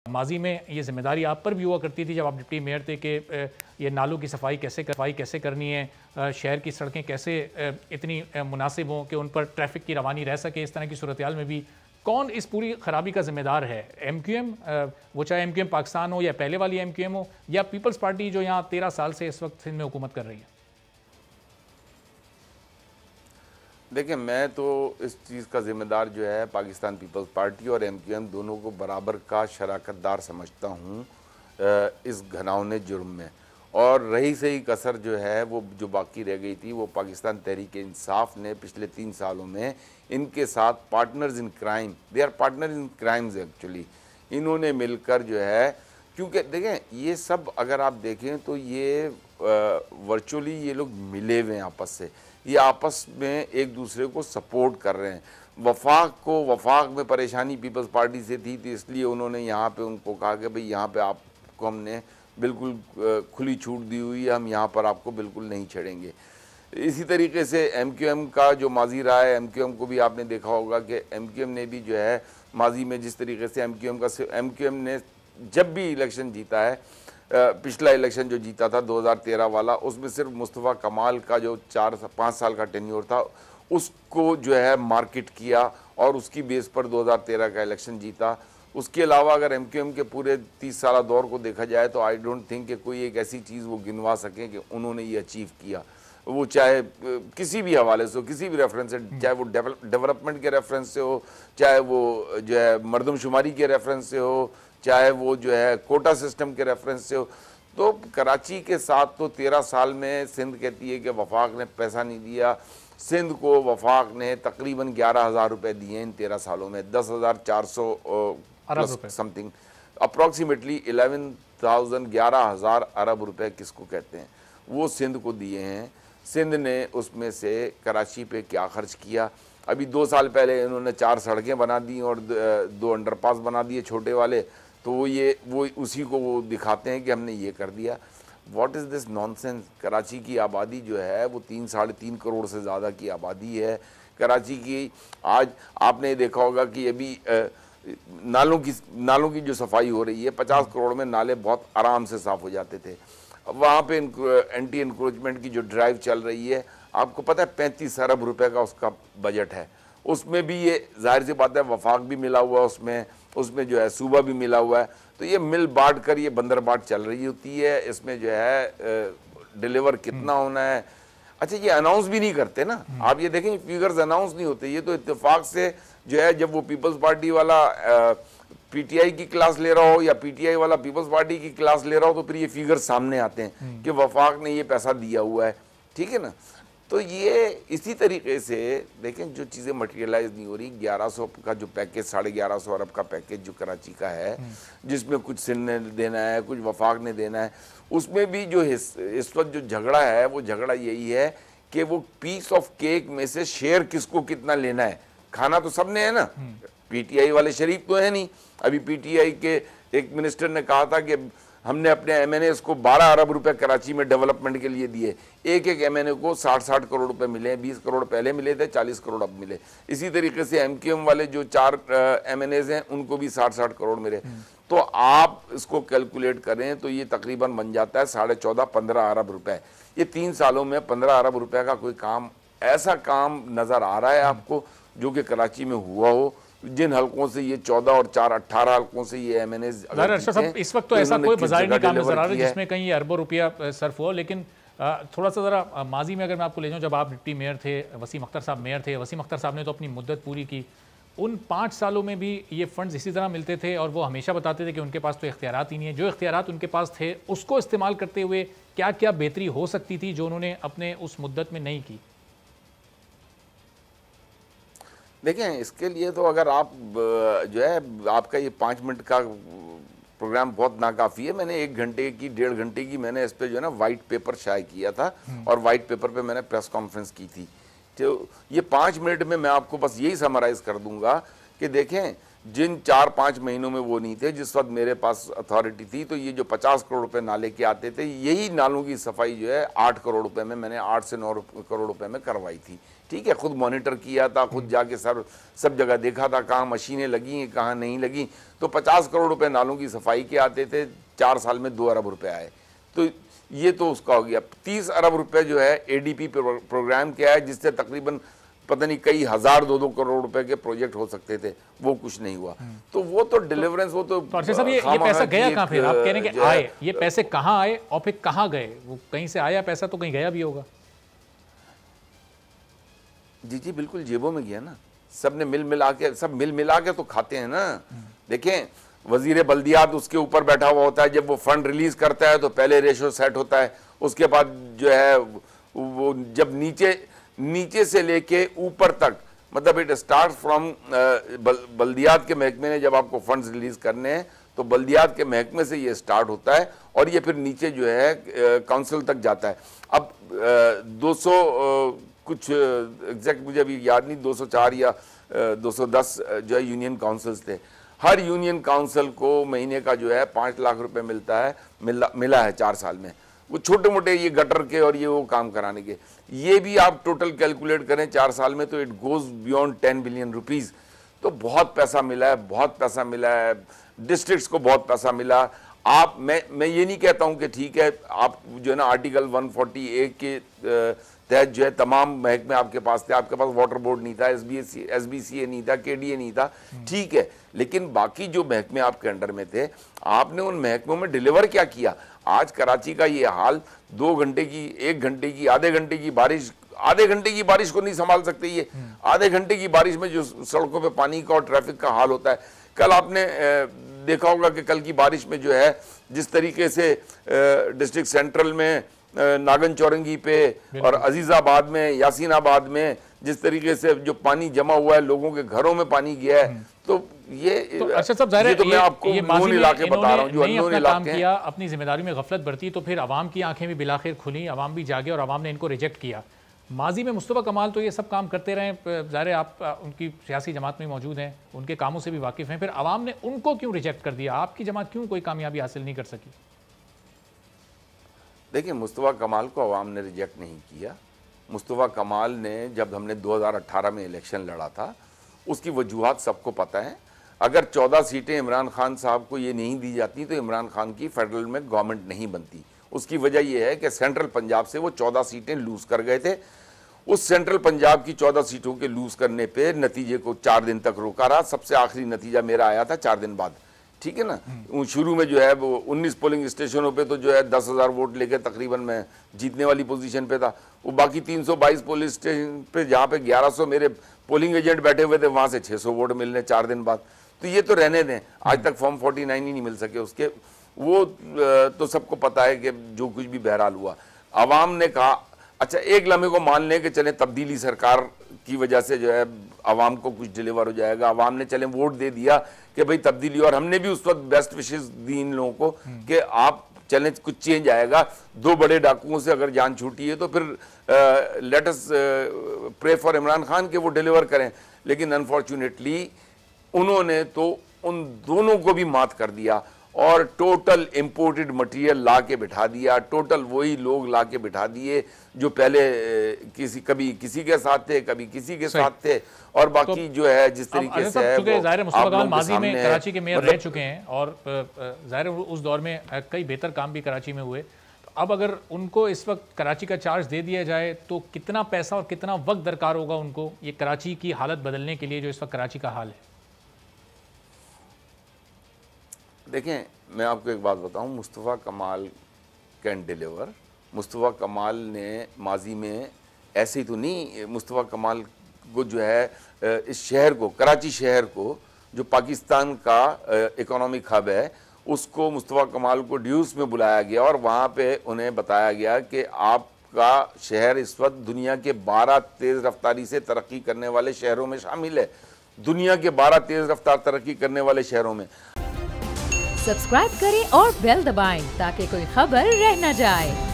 माजी में ये जिम्मेदारी आप पर भी हुआ करती थी जब आप डिप्टी मेयर थे कि ये नालों की सफाई कैसे करनी है, शहर की सड़कें कैसे इतनी मुनासिब हों कि उन पर ट्रैफिक की रवानी रह सके। इस तरह की सूरत हाल में भी कौन इस पूरी खराबी का जिम्मेदार है? MQM, वो चाहे MQM पाकिस्तान हो या पहले वाली MQM हो या पीपल्स पार्टी जो यहाँ 13 साल से इस वक्त सिंध में हुकूमत कर रही है? देखिए, मैं तो इस चीज़ का ज़िम्मेदार जो है पाकिस्तान पीपल्स पार्टी और MQM दोनों को बराबर का शराकतदार समझता हूँ इस घिनौने जुर्म में। और रही सही कसर जो है वो जो बाकी रह गई थी वो पाकिस्तान तहरीक इंसाफ ने पिछले 3 सालों में इनके साथ partners in crime, they are partner in crimes actually, इन्होंने मिलकर जो है, क्योंकि देखें ये सब अगर आप देखें तो ये वर्चुअली ये लोग मिले हुए हैं आपस से, ये आपस में एक दूसरे को सपोर्ट कर रहे हैं। वफाक में परेशानी पीपल्स पार्टी से थी, तो इसलिए उन्होंने यहाँ पे उनको कहा कि भाई यहाँ पे आपको हमने बिल्कुल खुली छूट दी हुई है, हम यहाँ पर आपको बिल्कुल नहीं छेड़ेंगे। इसी तरीके से MQM का जो माजी रहा है, MQM को भी आपने देखा होगा कि MQM ने भी जो है माजी में जिस तरीके से MQM ने जब भी इलेक्शन जीता है, पिछला इलेक्शन जो जीता था 2013 वाला, उसमें सिर्फ मुस्तफ़ा कमाल का जो 4-5 साल का टेन्योर था उसको जो है मार्केट किया और उसकी बेस पर 2013 का इलेक्शन जीता। उसके अलावा अगर MQM के पूरे 30 साल दौर को देखा जाए तो आई डोंट थिंक कि कोई एक ऐसी चीज़ वो गिनवा सकें कि उन्होंने ये अचीव किया, वो चाहे किसी भी हवाले से हो, किसी भी रेफरेंस से, चाहे वो डेवलपमेंट के रेफरेंस से हो, चाहे वो जो है मरदमशुमारी के रेफरेंस से हो, चाहे वो जो है कोटा सिस्टम के रेफरेंस से हो। तो कराची के साथ तो 13 साल में सिंध कहती है कि वफाक ने पैसा नहीं दिया। सिंध को वफाक ने तकरीबन 11,000 रुपये दिए इन 13 सालों में, 10,400 समथिंग, अप्रॉक्सीमेटली 11,000 अरब रुपए किसको कहते हैं, वो सिंध को दिए हैं। सिंध ने उसमें से कराची पे क्या खर्च किया? अभी 2 साल पहले इन्होंने 4 सड़कें बना दी और 2 अंडरपास बना दिए छोटे वाले, तो वो उसी को वो दिखाते हैं कि हमने ये कर दिया। What is this nonsense? Karachi की आबादी जो है वो 3-3.5 करोड़ से ज़्यादा की आबादी है कराची की। आज आपने देखा होगा कि अभी नालों की जो सफाई हो रही है, 50 करोड़ में नाले बहुत आराम से साफ़ हो जाते थे। वहाँ पे एंटी इंक्रोचमेंट की जो ड्राइव चल रही है, आपको पता है 35 अरब रुपए का उसका बजट है। उसमें भी ये जाहिर सी बात है वफाक भी मिला हुआ है, उसमें जो है सूबा भी मिला हुआ है, तो ये मिल बांट कर ये बंदर बाट चल रही होती है। इसमें जो है डिलीवर कितना होना है, अच्छा ये अनाउंस भी नहीं करते ना। आप ये देखें फिगर्स अनाउंस नहीं होते, ये तो इत्तेफाक से जो है जब वो पीपल्स पार्टी वाला PTI की क्लास ले रहा हो या PTI वाला पीपल्स पार्टी की क्लास ले रहा हो, तो फिर ये फिगर सामने आते हैं कि वफाक ने ये पैसा दिया हुआ है, ठीक है ना। तो ये इसी तरीके से देखें जो चीज़ें मटेरियलाइज नहीं हो रही, 1100 का जो पैकेज, 1150 अरब का पैकेज जो कराची का है, जिसमें कुछ सिंध ने देना है, कुछ वफाक ने देना है, उसमें भी जो इस वक्त जो झगड़ा है वो झगड़ा यही है कि वो पीस ऑफ केक में से शेयर किसको कितना लेना है। खाना तो सबने है ना, PTI वाले शरीफ तो है नहीं। अभी PTI के एक मिनिस्टर ने कहा था कि हमने अपने MNAs को 12 अरब रुपए कराची में डेवलपमेंट के लिए दिए। एक MNA को 60 करोड़ रुपए मिले, 20 करोड़ पहले मिले थे, 40 करोड़ अब मिले। इसी तरीके से MQM वाले जो 4 MNAs हैं उनको भी 60 करोड़ मिले। तो आप इसको कैलकुलेट करें तो ये तकरीबन बन जाता है 14.5-15 अरब रुपए। ये 3 सालों में 15 अरब रुपए का कोई काम, ऐसा काम नजर आ रहा है आपको जो कि कराची में हुआ हो? जिन हलकों से ये 14 और 4 18 हलकों से ये MNAs इस वक्त तो ऐसा कोई बाजारी नहीं काम नजर आ रहा है जिसमें कहीं अरबों रुपया सर्फ हुआ। लेकिन थोड़ा सा ज़रा माजी में अगर मैं आपको ले जाऊँ, जब आप डिप्टी मेयर थे, वसीम अख्तर साहब मेयर थे, वसीम अख्तर साहब ने तो अपनी मुद्दत पूरी की, उन 5 सालों में भी ये फंड्स इसी तरह मिलते थे और वो हमेशा बताते थे कि उनके पास तो इख्तियारात ही नहीं है। जो इख्तियारात उनके पास थे उसको इस्तेमाल करते हुए क्या क्या बेहतरी हो सकती थी जो उन्होंने अपने उस मुद्दत में नहीं की? देखें, इसके लिए तो अगर आप जो है आपका ये 5 मिनट का प्रोग्राम बहुत नाकाफ़ी है। मैंने 1 घंटे की 1.5 घंटे की मैंने इस पर जो है ना वाइट पेपर शाये किया था और वाइट पेपर पे मैंने प्रेस कॉन्फ्रेंस की थी। तो ये 5 मिनट में मैं आपको बस यही समराइज़ कर दूंगा कि देखें जिन 4-5 महीनों में वो नहीं थे, जिस वक्त मेरे पास अथॉरिटी थी, तो ये जो 50 करोड़ रुपए नाले के आते थे, यही नालों की सफाई जो है 8 करोड़ रुपए में, मैंने 8 से 9 करोड़ रुपए में करवाई थी। ठीक है, खुद मॉनिटर किया था, खुद जाके सब जगह देखा था कहाँ मशीनें लगी हैं, कहाँ नहीं लगी। तो 50 करोड़ रुपए नालों की सफाई के आते थे, 4 साल में 2 अरब रुपए आए। तो ये तो उसका हो गया। 30 अरब रुपए जो है ADP प्रोग्राम क्या है, जिससे तकरीबन पता नहीं कई हजार 2-2 करोड़ रुपए के प्रोजेक्ट हो सकते थे, वो कुछ नहीं हुआ। तो वो तो डिलीवरेंस, वो तो सब ये पैसा गया कहाँ? फिर आप कह रहे हैं कि आए, ये पैसे कहाँ आए और फिर कहाँ गए? वो कहीं से आया पैसा तो कहीं गया भी होगा। जी बिल्कुल, जेबों में गया ना। सब ने मिल मिला के तो खाते हैं ना। देखें, वजीर बल्दियात उसके ऊपर बैठा हुआ होता है, जब वो फंड रिलीज करता है तो पहले रेशो सेट होता है, उसके बाद जो है वो जब नीचे से लेके ऊपर तक, मतलब इट स्टार्ट फ्रॉम बल्दियात के महकमे ने जब आपको फंड्स रिलीज करने हैं तो बल्दियात के महकमे से ये स्टार्ट होता है और ये फिर नीचे जो है काउंसिल तक जाता है। अब 200 कुछ एग्जैक्ट मुझे अभी याद नहीं, 204 या 210 जो है यूनियन काउंसिल्स थे। हर यूनियन काउंसिल को महीने का जो है 5 लाख रुपए मिला है 4 साल में। वो छोटे मोटे ये गटर के और ये वो काम कराने के, ये भी आप टोटल कैलकुलेट करें 4 साल में तो it goes beyond 10 billion rupees. तो बहुत पैसा मिला है, बहुत पैसा मिला है, डिस्ट्रिक्ट्स को बहुत पैसा मिला। मैं ये नहीं कहता हूं कि ठीक है, आप जो है ना आर्टिकल 140A के तहत जो है तमाम महकमे आपके पास थे, आपके पास वाटर बोर्ड नहीं था, SBCA नहीं था, KDA नहीं था, ठीक है, लेकिन बाकी जो महकमे आपके अंडर में थे, आपने उन महकमों में डिलीवर क्या किया? आज कराची का ये हाल 2 घंटे की, 1 घंटे की, आधे घंटे की बारिश को नहीं संभाल सकते। ये आधे घंटे की बारिश में जो सड़कों पे पानी का और ट्रैफिक का हाल होता है, कल आपने देखा होगा कि कल की बारिश में जो है जिस तरीके से डिस्ट्रिक्ट सेंट्रल में नागन चौरंगी पे और अजीजाबाद में, यासीनाबाद में जिस तरीके से जो पानी जमा हुआ है, लोगों के घरों में पानी गया है, तो अच्छा सब ज़ाहिर है तो मैं आपको अननोन इलाके बता रहा हूं, जो अननोन इलाके हैं। अपनी जिम्मेदारी में गफलत बरती तो फिर अवाम की आंखें भी बिलाखिर खुली, अवाम भी जागे और अवाम ने इनको रिजेक्ट किया। माजी में मुस्तफा कमाल तो ये सब काम करते रहे, ज़ाहिर है आप उनकी सियासी जमात में मौजूद हैं, उनके कामों से भी वाकिफ़ हैं, फिर अवाम ने उनको क्यों रिजेक्ट कर दिया? आपकी जमात क्यों कोई कामयाबी हासिल नहीं कर सकी? देखिए, मुस्तफा कमाल को अवाम ने रिजेक्ट नहीं किया। मुस्तफा कमाल ने, जब हमने 2018 में इलेक्शन लड़ा था, उसकी वजूहात सबको पता है। अगर 14 सीटें इमरान खान साहब को ये नहीं दी जाती तो इमरान खान की फेडरल में गवर्नमेंट नहीं बनती। उसकी वजह यह है कि सेंट्रल पंजाब से वो 14 सीटें लूज कर गए थे। उस सेंट्रल पंजाब की 14 सीटों के लूज करने पे नतीजे को 4 दिन तक रोका रहा। सबसे आखिरी नतीजा मेरा आया था 4 दिन बाद, ठीक है ना। शुरू में जो है वो 19 पोलिंग स्टेशनों पे तो जो है 10,000 वोट लेके तकरीबन मैं जीतने वाली पोजीशन पे था। वो बाकी 322 पोलिंग स्टेशन पे जहाँ पे 1100 मेरे पोलिंग एजेंट बैठे हुए थे, वहाँ से 600 वोट मिलने 4 दिन बाद। तो ये तो रहने दें, आज तक फॉर्म 49 ही नहीं मिल सके उसके। वो तो सबको पता है कि जो कुछ भी बहरहाल हुआ, अवाम ने कहा अच्छा एक लम्हे को मान लें कि चले तब्दीली सरकार की वजह से जो है अवाम को कुछ डिलीवर हो जाएगा। अवाम ने चले वोट दे दिया कि भाई तब्दीली, और हमने भी उस वक्त बेस्ट विशेष दी इन लोगों को कि आप चलें कुछ चेंज आएगा। 2 बड़े डाकुओं से अगर जान छूटी है तो फिर let us pray for Imran Khan के वो डिलीवर करें। लेकिन अनफॉर्चुनेटली उन्होंने तो उन दोनों को भी मात कर दिया और टोटल इंपोर्टेड मटेरियल ला के बिठा दिया। टोटल वही लोग ला के बिठा दिए जो पहले कभी किसी के साथ थे, कभी किसी के साथ थे, और बाकी तो जो है जिस तरीके से है ज़ाहिर मुस्तफा कमाल माजी में कराची के मेयर रह चुके हैं और ज़ाहिर उस दौर में कई बेहतर काम भी कराची में हुए। तो अब अगर उनको इस वक्त कराची का चार्ज दे दिया जाए तो कितना पैसा और कितना वक्त दरकार होगा उनको ये कराची की हालत बदलने के लिए जो इस वक्त कराची का हाल है? देखें, मैं आपको एक बात बताऊं, मुस्तफ़ा कमाल कैन डिलीवर। मुस्तफ़ा कमाल ने माजी में ऐसे ही तो नहीं, मुस्तफ़ा कमाल को जो है इस शहर को, कराची शहर को जो पाकिस्तान का इकोनॉमिक हब है, उसको मुस्तफ़ा कमाल को ड्यूस में बुलाया गया और वहाँ पे उन्हें बताया गया कि आपका शहर इस वक्त दुनिया के 12 तेज़ रफ्तारी से तरक्की करने वाले शहरों में शामिल है। दुनिया के 12 तेज़ रफ्तार तरक्की करने वाले शहरों में। सब्सक्राइब करें और बेल दबाएं ताकि कोई खबर रह न जाए।